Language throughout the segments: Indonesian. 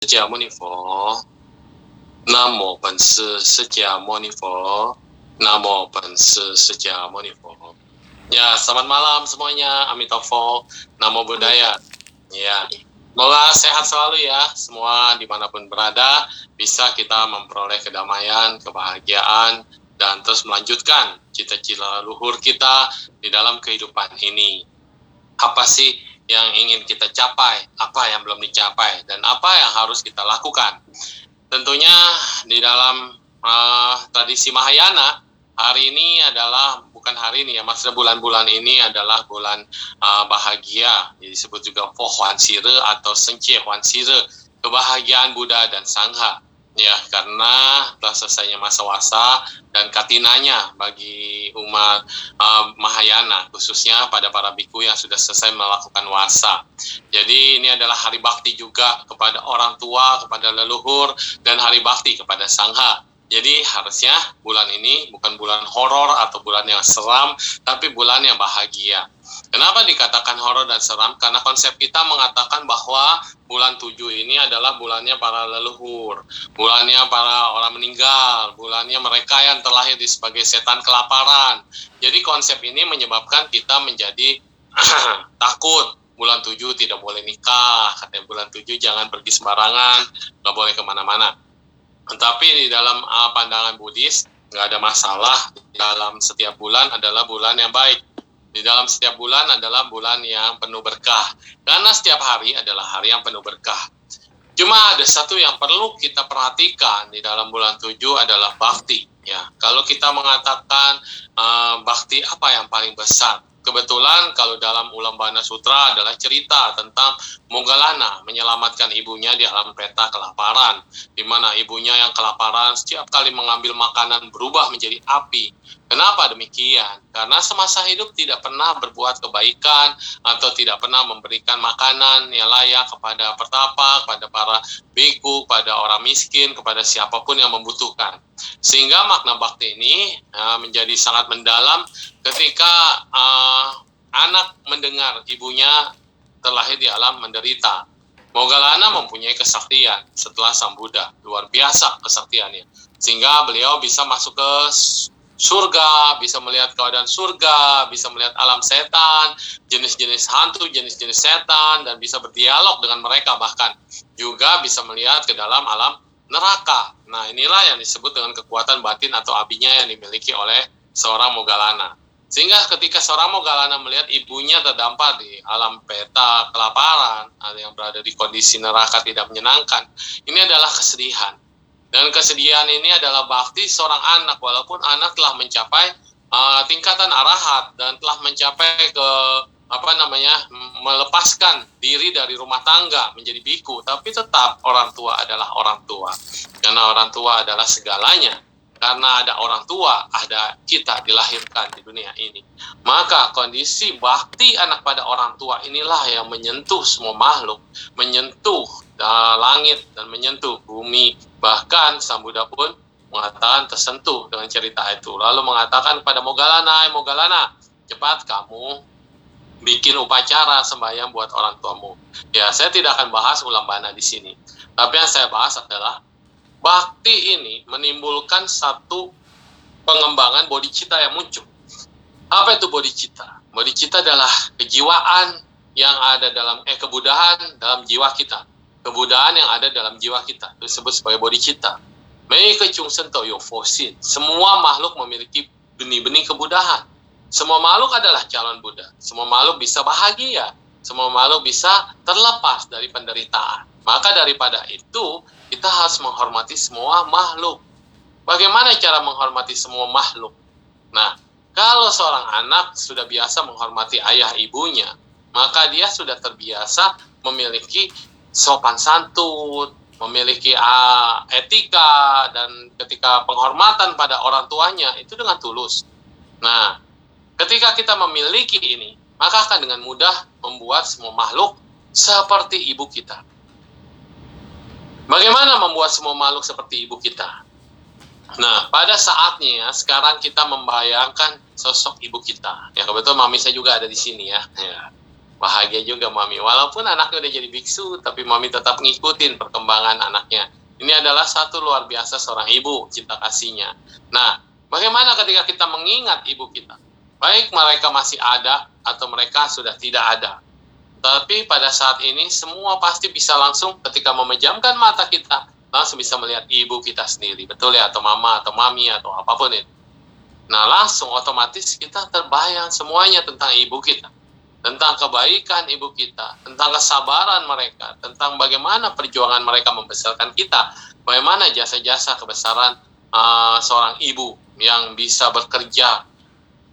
释迦牟尼佛，南无本师释迦牟尼佛, Namo本师释迦牟尼佛. Ya, selamat malam semuanya. Amitofo, Namo Buddhaya. Ya, semoga sehat selalu ya, semua dimanapun berada, bisa kita memperoleh kedamaian, kebahagiaan, dan terus melanjutkan cita-cita leluhur kita di dalam kehidupan ini. Apa sih yang ingin kita capai, apa yang belum dicapai, dan apa yang harus kita lakukan. Tentunya di dalam tradisi Mahayana, hari ini adalah, bukan hari ini ya, maksudnya bulan-bulan ini adalah bulan bahagia, disebut juga Po Huan Sire atau Senche Huan Sire, kebahagiaan Buddha dan Sangha. Ya, karena telah selesainya masa wasa dan katinanya bagi umat Mahayana, khususnya pada para biku yang sudah selesai melakukan wasa. Jadi ini adalah hari bakti juga kepada orang tua, kepada leluhur, dan hari bakti kepada Sangha. Jadi harusnya bulan ini bukan bulan horor atau bulan yang seram, tapi bulan yang bahagia. Kenapa dikatakan horor dan seram? Karena konsep kita mengatakan bahwa bulan 7 ini adalah bulannya para leluhur, bulannya para orang meninggal, bulannya mereka yang terlahir sebagai setan kelaparan. Jadi konsep ini menyebabkan kita menjadi takut. Bulan 7 tidak boleh nikah, katanya bulan 7 jangan pergi sembarangan, nggak boleh kemana-mana. Tetapi di dalam pandangan Buddhis, nggak ada masalah, dalam setiap bulan adalah bulan yang baik. Di dalam setiap bulan adalah bulan yang penuh berkah. Karena setiap hari adalah hari yang penuh berkah. Cuma ada satu yang perlu kita perhatikan di dalam bulan 7 adalah bakti. Ya, kalau kita mengatakan bakti apa yang paling besar? Kebetulan kalau dalam Ulambana Sutra adalah cerita tentang Moggallana menyelamatkan ibunya di alam peta kelaparan, di mana ibunya yang kelaparan setiap kali mengambil makanan berubah menjadi api. Kenapa demikian? Karena semasa hidup tidak pernah berbuat kebaikan atau tidak pernah memberikan makanan yang layak kepada pertapa, kepada para biku, kepada orang miskin, kepada siapapun yang membutuhkan. Sehingga makna bakti ini menjadi sangat mendalam ketika anak mendengar ibunya terlahir di alam menderita. Moggallana mempunyai kesaktian setelah Sang Buddha, luar biasa kesaktiannya, sehingga beliau bisa masuk ke surga, bisa melihat keadaan surga, bisa melihat alam setan, jenis-jenis hantu, jenis-jenis setan, dan bisa berdialog dengan mereka, bahkan juga bisa melihat ke dalam alam neraka. Nah, inilah yang disebut dengan kekuatan batin atau abinya yang dimiliki oleh seorang Moggallana. Sehingga ketika seorang Moggallana melihat ibunya terdampar di alam peta kelaparan, ada yang berada di kondisi neraka tidak menyenangkan, ini adalah kesedihan. Dan kesedihan ini adalah bakti seorang anak, walaupun anak telah mencapai tingkatan arahat dan telah mencapai ke melepaskan diri dari rumah tangga menjadi biku, tapi tetap orang tua adalah orang tua, karena orang tua adalah segalanya. Karena ada orang tua, ada kita dilahirkan di dunia ini. Maka kondisi bakti anak pada orang tua inilah yang menyentuh semua makhluk, menyentuh langit dan menyentuh bumi. Bahkan Sang Buddha pun mengatakan tersentuh dengan cerita itu. Lalu mengatakan kepada Moggallana, Moggallana, cepat kamu bikin upacara sembahyang buat orang tuamu. Ya, saya tidak akan bahas Ulambana di sini. Tapi yang saya bahas adalah bakti ini menimbulkan satu pengembangan bodhicitta yang muncul. Apa itu bodhicitta? Bodhicitta adalah kejiwaan yang ada dalam kebudahan dalam jiwa kita. Kebudahan yang ada dalam jiwa kita itu disebut sebagai bodhicitta. Semua makhluk memiliki benih-benih kebudahan. Semua makhluk adalah calon Buddha. Semua makhluk bisa bahagia. Semua makhluk bisa terlepas dari penderitaan. Maka daripada itu, kita harus menghormati semua makhluk. Bagaimana cara menghormati semua makhluk? Nah, kalau seorang anak sudah biasa menghormati ayah ibunya, maka dia sudah terbiasa memiliki sopan santun, memiliki etika, dan ketika penghormatan pada orang tuanya itu dengan tulus. Nah, ketika kita memiliki ini, maka akan dengan mudah membuat semua makhluk seperti ibu kita. Bagaimana membuat semua makhluk seperti ibu kita? Nah, pada saatnya sekarang kita membayangkan sosok ibu kita. Ya, kebetulan mami saya juga ada di sini ya. Bahagia juga Mami. Walaupun anaknya udah jadi biksu, tapi Mami tetap ngikutin perkembangan anaknya. Ini adalah satu luar biasa seorang ibu, cinta kasihnya. Nah, bagaimana ketika kita mengingat ibu kita? Baik mereka masih ada atau mereka sudah tidak ada. Tapi pada saat ini semua pasti bisa langsung ketika memejamkan mata kita, langsung bisa melihat ibu kita sendiri. Betul ya? Atau mama, atau mami, atau apapun itu. Nah, langsung otomatis kita terbayang semuanya tentang ibu kita. Tentang kebaikan ibu kita, tentang kesabaran mereka, tentang bagaimana perjuangan mereka membesarkan kita, bagaimana jasa-jasa kebesaran seorang ibu yang bisa bekerja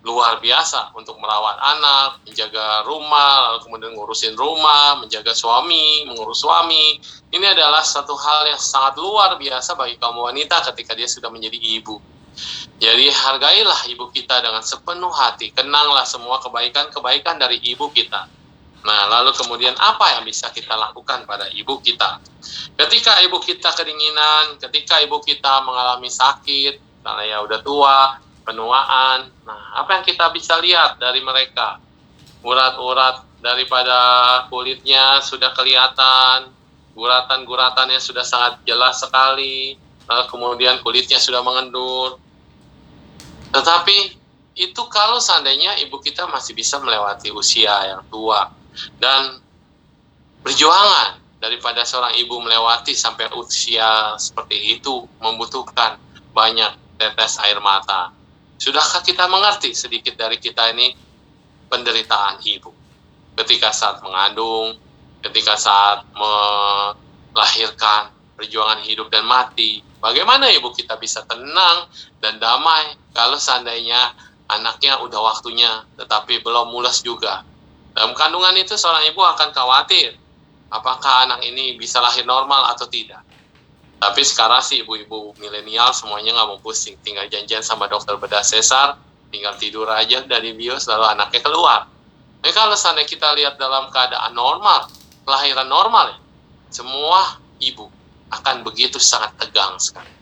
luar biasa untuk merawat anak, menjaga rumah, lalu kemudian ngurusin rumah, menjaga suami, mengurus suami. Ini adalah satu hal yang sangat luar biasa bagi kaum wanita ketika dia sudah menjadi ibu. Jadi hargailah ibu kita dengan sepenuh hati, kenanglah semua kebaikan-kebaikan dari ibu kita. Nah, lalu kemudian apa yang bisa kita lakukan pada ibu kita? Ketika ibu kita kedinginan, ketika ibu kita mengalami sakit, karena ya udah tua, penuaan, nah apa yang kita bisa lihat dari mereka? Urat-urat daripada kulitnya sudah kelihatan, guratan-guratannya sudah sangat jelas sekali, lalu kemudian kulitnya sudah mengendur. Tetapi itu kalau seandainya ibu kita masih bisa melewati usia yang tua dan perjuangan daripada seorang ibu melewati sampai usia seperti itu membutuhkan banyak tetes air mata. Sudahkah kita mengerti sedikit dari kita ini penderitaan ibu? Ketika saat mengandung, ketika saat melahirkan, perjuangan hidup dan mati, bagaimana ibu kita bisa tenang dan damai kalau seandainya anaknya udah waktunya tetapi belum mulas juga. Dalam kandungan itu seorang ibu akan khawatir apakah anak ini bisa lahir normal atau tidak. Tapi sekarang sih ibu-ibu milenial semuanya nggak mau pusing, tinggal janjian sama dokter bedah sesar, tinggal tidur aja dari bios lalu anaknya keluar. Nah, kalau seandainya kita lihat dalam keadaan normal, kelahiran normal, semua ibu akan begitu sangat tegang sekali.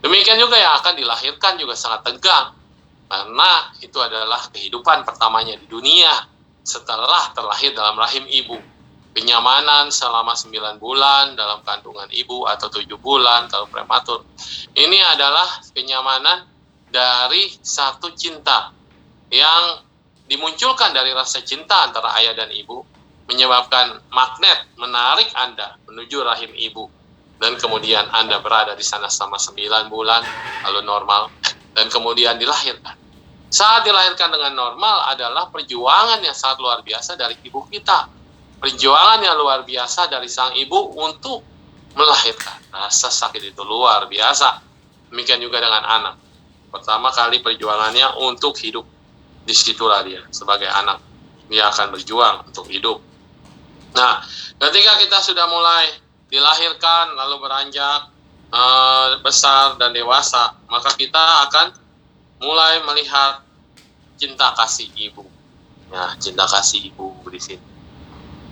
Demikian juga yang akan dilahirkan juga sangat tegang, karena itu adalah kehidupan pertamanya di dunia setelah terlahir dalam rahim ibu. Kenyamanan selama 9 bulan dalam kandungan ibu atau 7 bulan kalau prematur. Ini adalah kenyamanan dari satu cinta yang dimunculkan dari rasa cinta antara ayah dan ibu, menyebabkan magnet menarik Anda menuju rahim ibu. Dan kemudian Anda berada di sana selama 9 bulan, lalu normal, dan kemudian dilahirkan. Saat dilahirkan dengan normal adalah perjuangan yang sangat luar biasa dari ibu kita. Perjuangan yang luar biasa dari sang ibu untuk melahirkan. Rasa sakit itu luar biasa. Demikian juga dengan anak. Pertama kali perjuangannya untuk hidup. Disitulah dia sebagai anak. Dia akan berjuang untuk hidup. Nah, ketika kita sudah mulai dilahirkan lalu beranjak besar dan dewasa, maka kita akan mulai melihat cinta kasih ibu. Nah, cinta kasih ibu di sini.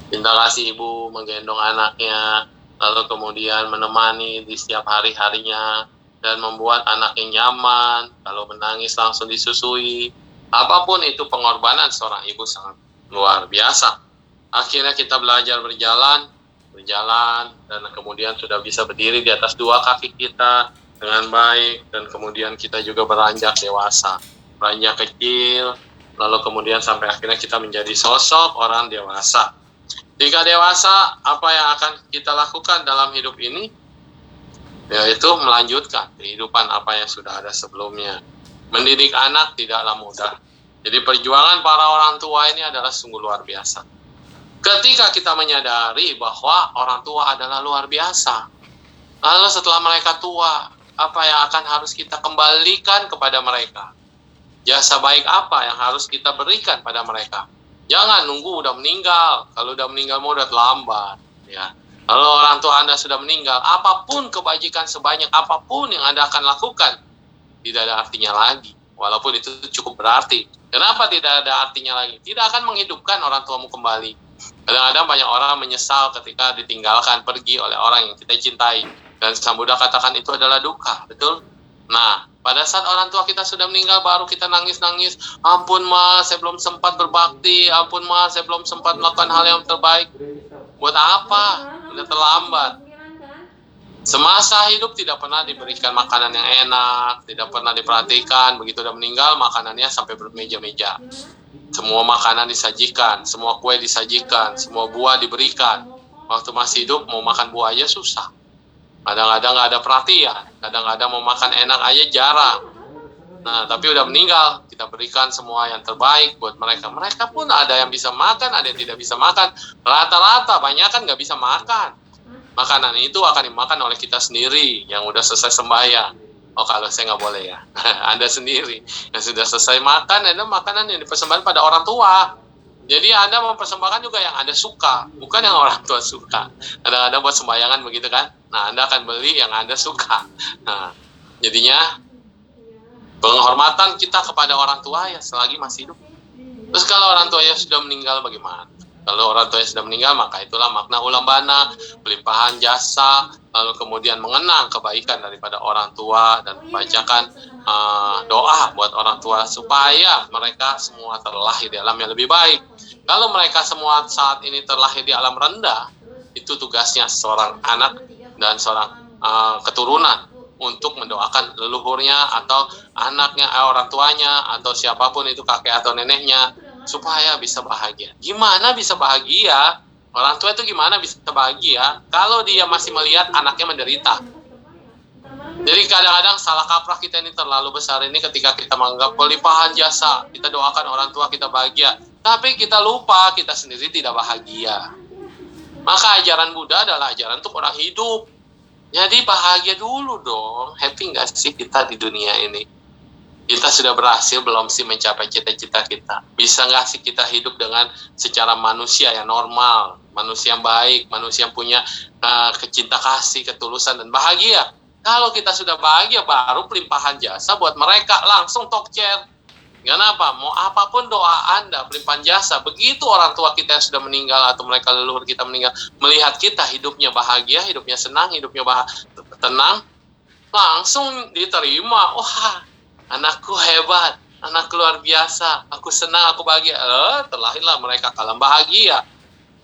Cinta kasih ibu menggendong anaknya, lalu kemudian menemani di setiap hari-harinya dan membuat anaknya nyaman. Kalau menangis langsung disusui. Apapun itu pengorbanan seorang ibu sangat luar biasa. Akhirnya kita belajar berjalan dan kemudian sudah bisa berdiri di atas dua kaki kita dengan baik, dan kemudian kita juga beranjak dewasa, beranjak kecil, lalu kemudian sampai akhirnya kita menjadi sosok orang dewasa. Jika dewasa, apa yang akan kita lakukan dalam hidup ini? Yaitu melanjutkan kehidupan apa yang sudah ada sebelumnya. Mendidik anak tidaklah mudah. Jadi perjuangan para orang tua ini adalah sungguh luar biasa. Ketika kita menyadari bahwa orang tua adalah luar biasa, lalu setelah mereka tua, apa yang akan harus kita kembalikan kepada mereka? Jasa baik apa yang harus kita berikan pada mereka? Jangan nunggu udah meninggal. Kalau udah meninggal mau udah terlambat. Ya. Kalau orang tua Anda sudah meninggal, apapun kebajikan sebanyak apapun yang Anda akan lakukan, tidak ada artinya lagi. Walaupun itu cukup berarti. Kenapa tidak ada artinya lagi? Tidak akan menghidupkan orang tuamu kembali. Kadang-kadang banyak orang menyesal ketika ditinggalkan pergi oleh orang yang kita cintai. Dan Sang Buddha katakan itu adalah duka, betul? Nah, pada saat orang tua kita sudah meninggal, baru kita nangis-nangis, ampun mas, saya belum sempat berbakti, ampun mas, saya belum sempat melakukan hal yang terbaik. Buat apa? Udah terlambat. Semasa hidup tidak pernah diberikan makanan yang enak, tidak pernah diperhatikan, begitu udah meninggal makanannya sampai bermeja-meja. Semua makanan disajikan, semua kue disajikan, semua buah diberikan. Waktu masih hidup mau makan buah aja susah. Kadang-kadang nggak ada perhatian, kadang-kadang mau makan enak aja jarang. Nah, tapi udah meninggal, kita berikan semua yang terbaik buat mereka. Mereka pun ada yang bisa makan, ada yang tidak bisa makan. Rata-rata banyak kan nggak bisa makan. Makanan itu akan dimakan oleh kita sendiri yang udah selesai sembahyang. Oh, kalau saya nggak boleh ya. Anda sendiri yang sudah selesai makan, Anda makanan yang dipersembahkan pada orang tua. Jadi Anda mempersembahkan juga yang Anda suka, bukan yang orang tua suka. Kadang-kadang buat sembayangan begitu kan. Nah, Anda akan beli yang Anda suka. Nah, jadinya penghormatan kita kepada orang tua ya selagi masih hidup. Terus kalau orang tuanya sudah meninggal bagaimana? Kalau orang tuanya sudah meninggal, maka itulah makna ulambana, pelimpahan jasa, lalu kemudian mengenang kebaikan daripada orang tua dan membacakan doa buat orang tua supaya mereka semua terlahir di alam yang lebih baik. Kalau mereka semua saat ini terlahir di alam rendah, itu tugasnya seorang anak dan seorang keturunan untuk mendoakan leluhurnya atau anaknya, orang tuanya, atau siapapun itu kakek atau neneknya, supaya bisa bahagia. Gimana bisa bahagia? Orang tua itu gimana bisa bahagia kalau dia masih melihat anaknya menderita? Jadi kadang-kadang salah kaprah kita ini terlalu besar ini ketika kita menganggap pelimpahan jasa, kita doakan orang tua kita bahagia, tapi kita lupa kita sendiri tidak bahagia. Maka ajaran Buddha adalah ajaran untuk orang hidup. Jadi bahagia dulu dong. Happy nggak sih kita di dunia ini? Kita sudah berhasil belum sih mencapai cita-cita kita? Bisa nggak sih kita hidup dengan secara manusia yang normal, manusia yang baik, manusia yang punya kecinta kasih, ketulusan, dan bahagia? Kalau kita sudah bahagia, baru pelimpahan jasa buat mereka, langsung talk chat. Kenapa? Mau apapun doa Anda, pelimpahan jasa. Begitu orang tua kita yang sudah meninggal atau mereka leluhur kita meninggal, melihat kita hidupnya bahagia, hidupnya senang, hidupnya tenang, langsung diterima. Wah, anakku hebat, anakku luar biasa, aku senang, aku bahagia. Terlahirlah mereka kalam bahagia.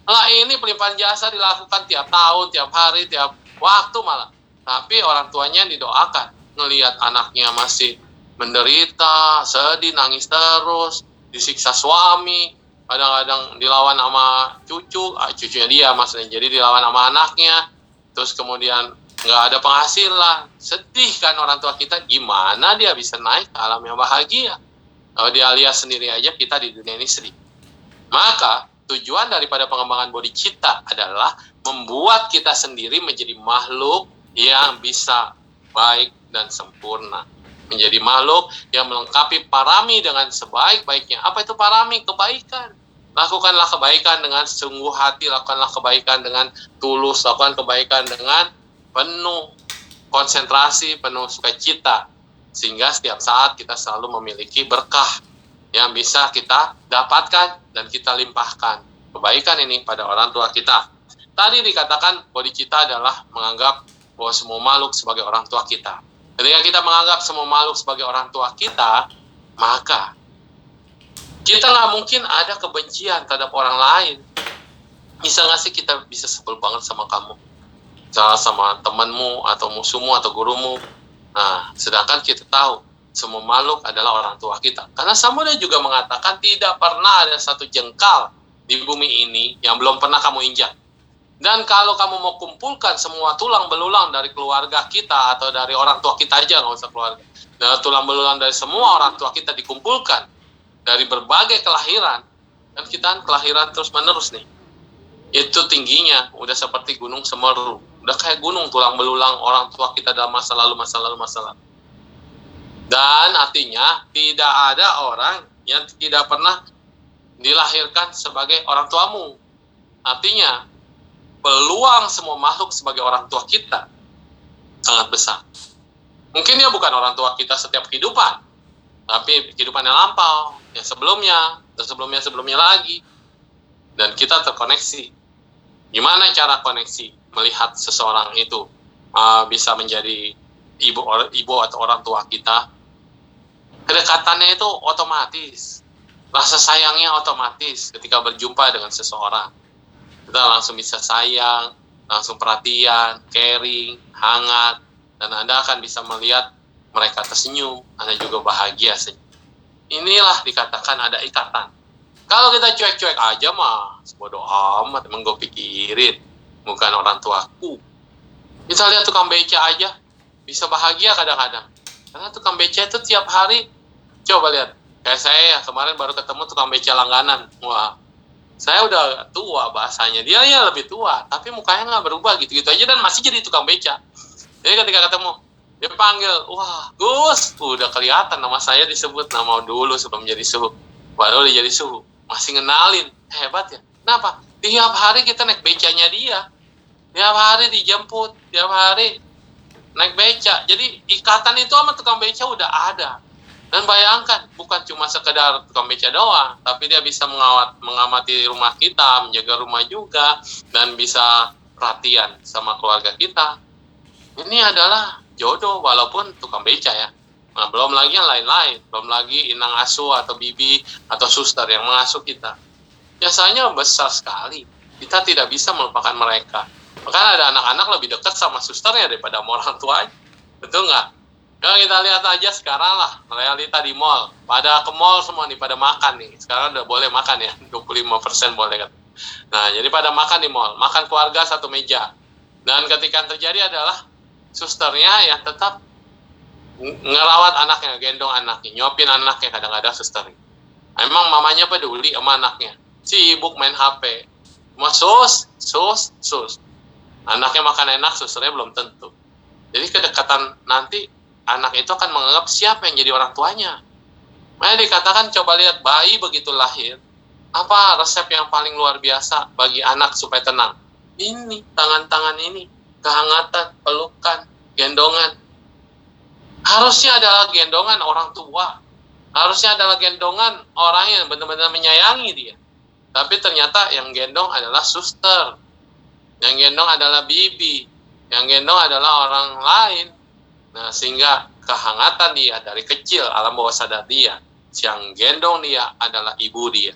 Lah ini pelimpahan jasa dilakukan tiap tahun, tiap hari, tiap waktu malah. Tapi orang tuanya didoakan, ngelihat anaknya masih menderita, sedih, nangis terus, disiksa suami, kadang-kadang dilawan sama cucunya dia maksudnya, jadi dilawan sama anaknya, terus kemudian nggak ada penghasilan, sedih kan orang tua kita, gimana dia bisa naik ke alam yang bahagia? Kalau dia lihat sendiri aja kita di dunia ini sedih. Maka tujuan daripada pengembangan bodhicitta adalah membuat kita sendiri menjadi makhluk yang bisa baik dan sempurna. Menjadi makhluk yang melengkapi parami dengan sebaik-baiknya. Apa itu parami? Kebaikan. Lakukanlah kebaikan dengan sungguh hati, lakukanlah kebaikan dengan tulus, lakukan kebaikan dengan penuh konsentrasi, penuh sukacita. Sehingga setiap saat kita selalu memiliki berkah yang bisa kita dapatkan dan kita limpahkan. Kebaikan ini pada orang tua kita. Tadi dikatakan bodhicitta adalah menganggap bahwa semua makhluk sebagai orang tua kita. Ketika kita menganggap semua makhluk sebagai orang tua kita, maka kita nggak mungkin ada kebencian terhadap orang lain. Bisa nggak sih kita bisa sebel banget sama kamu? Misalnya sama temanmu, atau musuhmu, atau gurumu. Nah, sedangkan kita tahu, semua makhluk adalah orang tua kita. Karena Samudra juga mengatakan tidak pernah ada satu jengkal di bumi ini yang belum pernah kamu injak. Dan kalau kamu mau kumpulkan semua tulang belulang dari keluarga kita atau dari orang tua kita aja, nggak usah keluarga. Dan tulang belulang dari semua orang tua kita dikumpulkan dari berbagai kelahiran. Dan kita kan kelahiran terus menerus nih. Itu tingginya udah seperti gunung Semeru. Udah kayak gunung tulang belulang orang tua kita dalam masa lalu. Dan artinya tidak ada orang yang tidak pernah dilahirkan sebagai orang tuamu. Artinya peluang semua makhluk sebagai orang tua kita sangat besar. Mungkin dia bukan orang tua kita setiap kehidupan, tapi kehidupan yang lampau, yang sebelumnya, dan sebelumnya lagi. Dan kita terkoneksi. Gimana cara koneksi? Melihat seseorang itu bisa menjadi ibu atau orang tua kita, kedekatannya itu otomatis, rasa sayangnya otomatis ketika berjumpa dengan seseorang. Kita langsung bisa sayang, langsung perhatian, caring, hangat, dan Anda akan bisa melihat mereka tersenyum, Anda juga bahagia. Inilah dikatakan ada ikatan. Kalau kita cuek-cuek aja mah, bodoh amat, emang gue pikirin, bukan orang tuaku. Kita lihat tukang beca aja, bisa bahagia kadang-kadang. Karena tukang beca itu tiap hari, coba lihat, kayak saya ya, kemarin baru ketemu tukang beca langganan. Wah, saya udah tua bahasanya, dia ya lebih tua, tapi mukanya nggak berubah gitu-gitu aja, dan masih jadi tukang beca. Jadi ketika ketemu, dia panggil, wah, Gus, udah kelihatan nama saya disebut, nama dulu sebelum jadi suhu. Baru dia jadi suhu. Masih ngenalin, hebat ya. Kenapa? Tiap hari kita naik becanya dia. Tiap hari dijemput, tiap hari naik beca. Jadi ikatan itu sama tukang beca udah ada. Dan bayangkan, bukan cuma sekedar tukang beca doang, tapi dia bisa mengamati rumah kita, menjaga rumah juga, dan bisa perhatian sama keluarga kita. Ini adalah jodoh walaupun tukang beca ya. Nah, belum lagi yang lain-lain, belum lagi inang asuh atau bibi atau suster yang mengasuh kita. Biasanya besar sekali. Kita tidak bisa melupakan mereka. Bahkan ada anak-anak lebih dekat sama susternya daripada sama orang tuanya. Betul nggak? Kalau kita lihat aja sekarang lah, realita di mall. Pada ke mall semua nih, pada makan nih. Sekarang udah boleh makan ya, 25% boleh kan. Nah, jadi pada makan di mall. Makan keluarga satu meja. Dan ketika yang terjadi adalah susternya yang tetap ngerawat anaknya, gendong anaknya, nyuapin anaknya kadang-kadang susternya. Emang mamanya peduli sama anaknya. Sibuk main HP. Sus. Anaknya makan enak, susternya belum tentu. Jadi kedekatan nanti anak itu akan menganggap siapa yang jadi orang tuanya. Makanya dikatakan coba lihat bayi begitu lahir, apa resep yang paling luar biasa bagi anak supaya tenang? Ini, tangan-tangan ini, kehangatan, pelukan, gendongan. Harusnya adalah gendongan orang tua. Harusnya adalah gendongan orang yang benar-benar menyayangi dia. Tapi ternyata yang gendong adalah suster. Yang gendong adalah bibi. Yang gendong adalah orang lain. Nah, sehingga kehangatan dia dari kecil, alam bawah sadar dia. Yang gendong dia adalah ibu dia.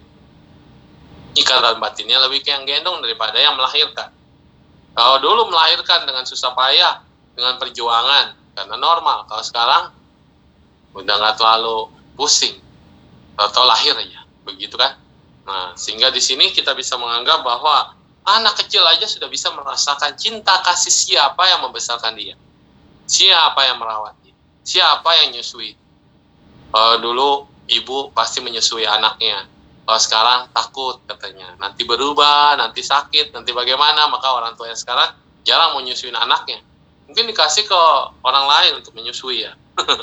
Ikatan batinnya lebih ke yang gendong daripada yang melahirkan. Kalau dulu melahirkan dengan susah payah, dengan perjuangan, karena normal. Kalau sekarang udah nggak terlalu pusing, atau lahir aja, begitu kan? Nah, sehingga di sini kita bisa menganggap bahwa anak kecil aja sudah bisa merasakan cinta kasih siapa yang membesarkan dia, siapa yang merawat dia, siapa yang nyusui. Dulu ibu pasti menyusui anaknya. Kalau sekarang takut katanya, nanti berubah, nanti sakit, nanti bagaimana? Maka orang tua yang sekarang jarang mau nyusuin anaknya. Mungkin dikasih ke orang lain untuk menyusui ya.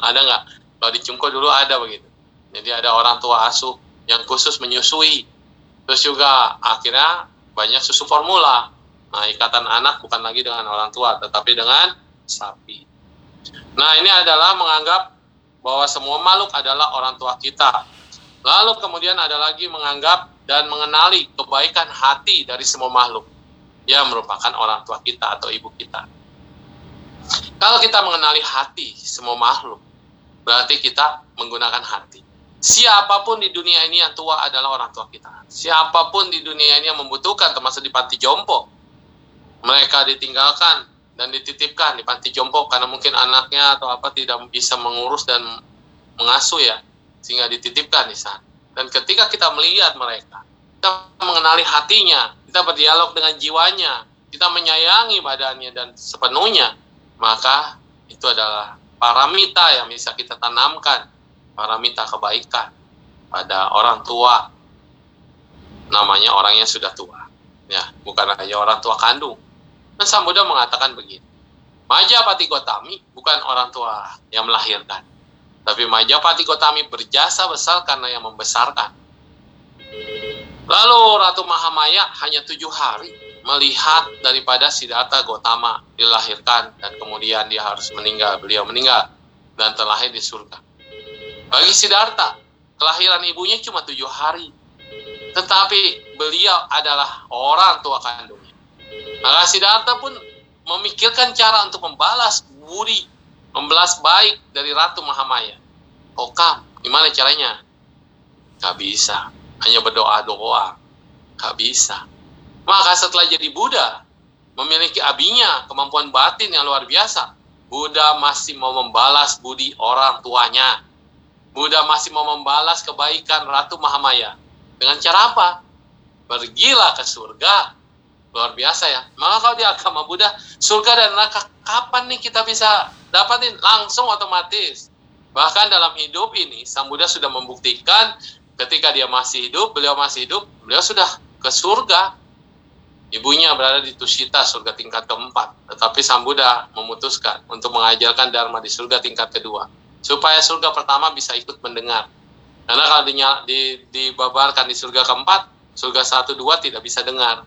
Ada nggak? Kalau di Cungko dulu ada begitu. Jadi ada orang tua asuh yang khusus menyusui. Terus juga akhirnya banyak susu formula. Nah, ikatan anak bukan lagi dengan orang tua, tetapi dengan sapi. Nah, ini adalah menganggap bahwa semua makhluk adalah orang tua kita. Lalu kemudian ada lagi menganggap dan mengenali kebaikan hati dari semua makhluk yang merupakan orang tua kita atau ibu kita. Kalau kita mengenali hati semua makhluk, berarti kita menggunakan hati. Siapapun di dunia ini yang tua adalah orang tua kita. Siapapun di dunia ini yang membutuhkan, termasuk di panti jompo, mereka ditinggalkan dan dititipkan di panti jompo karena mungkin anaknya atau apa tidak bisa mengurus dan mengasuh ya, sehingga dititipkan di sana. Dan ketika kita melihat mereka, kita mengenali hatinya, kita berdialog dengan jiwanya, kita menyayangi badannya dan sepenuhnya, maka itu adalah paramita yang bisa kita tanamkan, paramita kebaikan pada orang tua. Namanya orang yang sudah tua, ya, bukan hanya orang tua kandung. Dan Sang Buddha mengatakan begini, Majapahit Gotami bukan orang tua yang melahirkan, tapi Majapahit Gotami berjasa besar karena yang membesarkan. Lalu Ratu Mahamaya hanya 7 hari melihat daripada Siddhartha Gautama dilahirkan dan kemudian dia harus meninggal, beliau meninggal dan terlahir di surga. Bagi Siddhartha, kelahiran ibunya cuma 7 hari, tetapi beliau adalah orang tua kandungnya. Maka Siddhartha pun memikirkan cara untuk membalas budi membalas baik dari Ratu Mahamaya. Kokam, gimana caranya? Gak bisa, hanya berdoa-doa. Gak bisa. Maka setelah jadi Buddha, memiliki abinya, kemampuan batin yang luar biasa, Buddha masih mau membalas budi orang tuanya. Buddha masih mau membalas kebaikan Ratu Mahamaya. Dengan cara apa? Pergilah ke surga. Luar biasa ya. Maka kalau di agama Buddha, surga dan neraka kapan nih kita bisa dapatin? Langsung otomatis. Bahkan dalam hidup ini, Sang Buddha sudah membuktikan ketika dia masih hidup, beliau sudah ke surga. Ibunya berada di Tushita, surga tingkat keempat. Tetapi Sang Buddha memutuskan untuk mengajarkan Dharma di surga tingkat kedua. Supaya surga pertama bisa ikut mendengar. Karena kalau dibabarkan di surga keempat, surga 1, 2 tidak bisa dengar.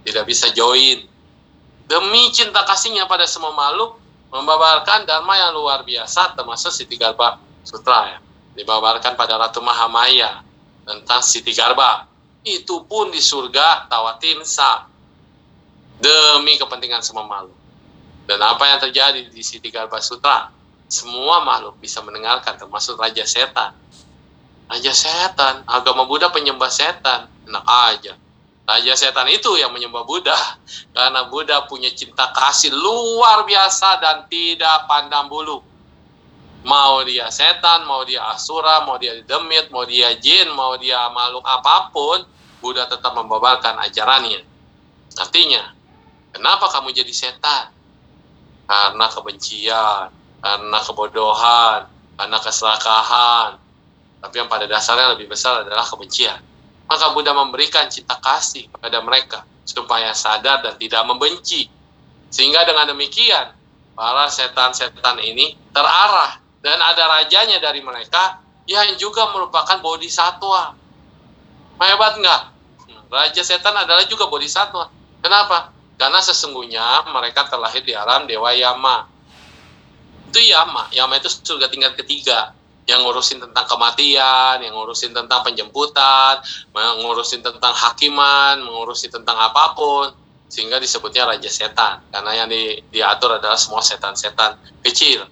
Tidak bisa join. Demi cinta kasihnya pada semua makhluk, membabarkan Dharma yang luar biasa, termasuk Sitigarbha Sutra ya. Dibabarkan pada Ratu Mahamaya tentang Sitigarbha. Itu pun di surga Tawatimsa. Demi kepentingan semua makhluk. Dan apa yang terjadi di Sitigarbha Sutra? Semua makhluk bisa mendengarkan, termasuk Raja Setan. Raja Setan, agama Buddha penyembah setan. Enak aja. Raja Setan itu yang menyembah Buddha. Karena Buddha punya cinta kasih luar biasa dan tidak pandang bulu. Mau dia setan, mau dia asura, mau dia demit, mau dia jin, mau dia makhluk apapun, Buddha tetap membabarkan ajarannya. Artinya, kenapa kamu jadi setan? Karena kebencian, karena kebodohan, karena keserakahan. Tapi yang pada dasarnya lebih besar adalah kebencian. Maka Buddha memberikan cinta kasih kepada mereka supaya sadar dan tidak membenci. Sehingga dengan demikian, para setan-setan ini terarah. Dan ada rajanya dari mereka yang juga merupakan bodhisattva. Hebat nggak? Raja setan adalah juga bodhisattva. Kenapa? Karena sesungguhnya mereka terlahir di alam Dewa Yama. Itu Yama. Yama itu surga tingkat ketiga. Yang ngurusin tentang kematian, yang ngurusin tentang penjemputan, ngurusin tentang hakiman, mengurusi tentang apapun. Sehingga disebutnya Raja Setan. Karena yang diatur adalah semua setan-setan kecil.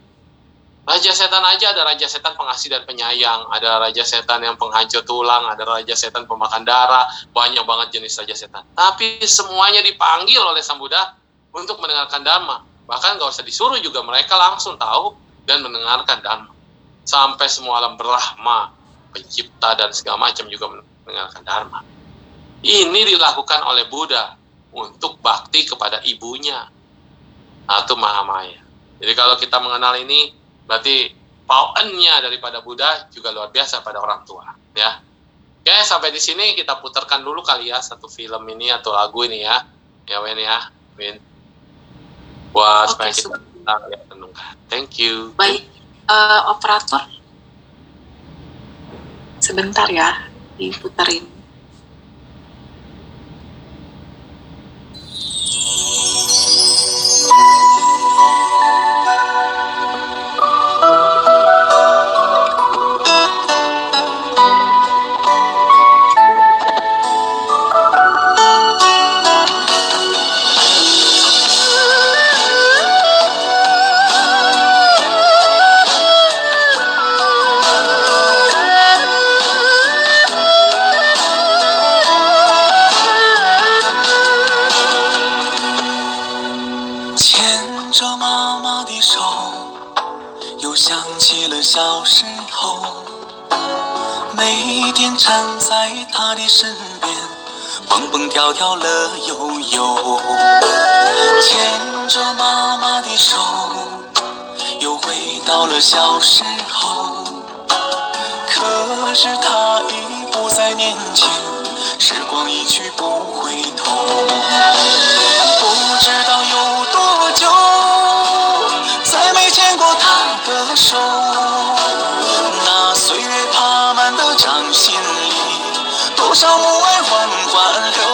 Raja Setan aja ada Raja Setan pengasih dan penyayang. Ada Raja Setan yang penghancur tulang. Ada Raja Setan pemakan darah. Banyak banget jenis Raja Setan. Tapi semuanya dipanggil oleh Sang Buddha untuk mendengarkan Dharma. Bahkan gak usah disuruh juga, mereka langsung tahu dan mendengarkan Dharma. Sampai semua alam berahma, pencipta dan segala macam juga mendengarkan Dharma. Ini dilakukan oleh Buddha untuk bakti kepada ibunya, Ratu Mahamaya. Jadi kalau kita mengenal ini, berarti powernya daripada Buddha juga luar biasa pada orang tua. Ya. Oke, sampai di sini kita putarkan dulu kali ya satu film ini atau lagu ini ya. Ya Wen ya, Win. Buat supaya kita lihat renungkan. Thank you. Baik. Operator, sebentar ya, diputerin.站在他的身边，蹦蹦跳跳乐悠悠，牵着妈妈的手，又回到了小时候。可是他已不再年轻，时光一去不回头。不知道有多久，再没牵过他的手。那岁月爬满的掌心里，多少母爱缓缓流。